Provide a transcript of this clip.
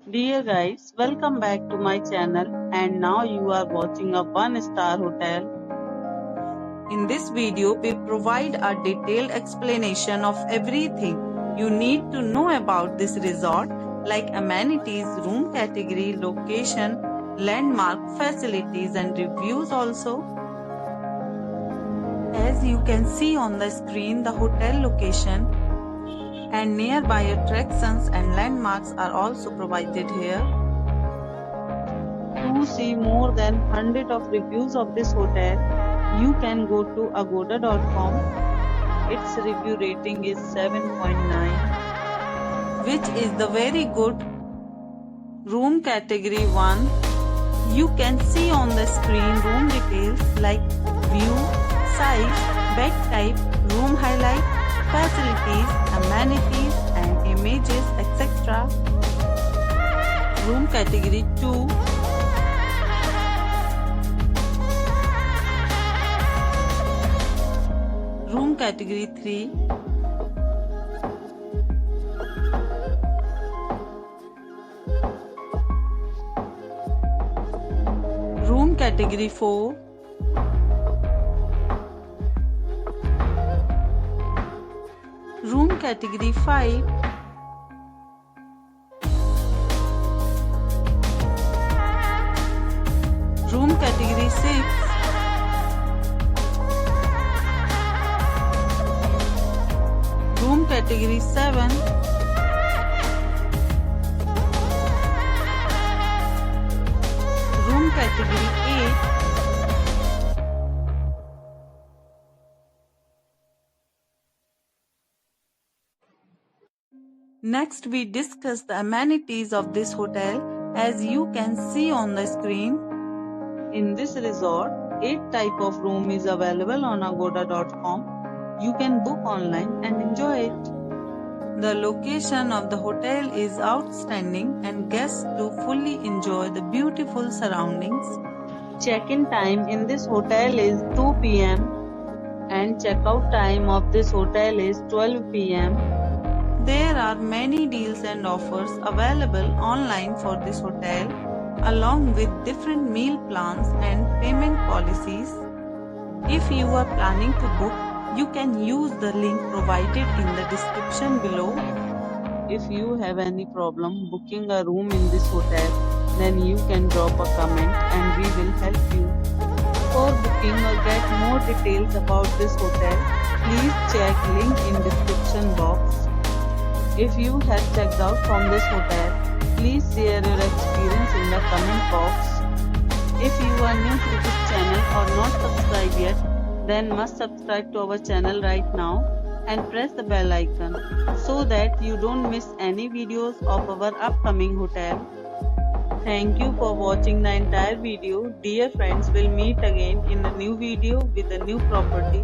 Dear guys, welcome back to my channel and now you are watching a 1-star hotel. In this video, we provide a detailed explanation of everything you need to know about this resort like amenities, room category, location, landmark, facilities and reviews also. As you can see on the screen, the hotel location and nearby attractions and landmarks are also provided here. To see more than 100 of reviews of this hotel, you can go to accommodations.com. Its review rating is 7.9, which is the very good. Room category 1. You can see on the screen room details like view, size, bed type, room highlight, facilities, amenities and images, etc. Room category 2. Room category 3. Room category 4. Room category 5. Room category 6. Room category 7. Room category 8. Next, we discuss the amenities of this hotel. As you can see on the screen, in this resort, 8 type of room is available on accommodations.com. You can book online and enjoy it. The location of the hotel is outstanding and guests do fully enjoy the beautiful surroundings. Check-in time in this hotel is 2 p.m. and check-out time of this hotel is 12 p.m. There are many deals and offers available online for this hotel, along with different meal plans and payment policies. If you are planning to book, you can use the link provided in the description below. If you have any problem booking a room in this hotel, then you can drop a comment and we will help you. For booking or get more details about this hotel, please check link in description box. If you have checked out from this hotel, please share your experience in the comment box. If you are new to this channel or not subscribed yet, then must subscribe to our channel right now and press the bell icon so that you don't miss any videos of our upcoming hotel. Thank you for watching the entire video. Dear friends, we'll meet again in a new video with a new property.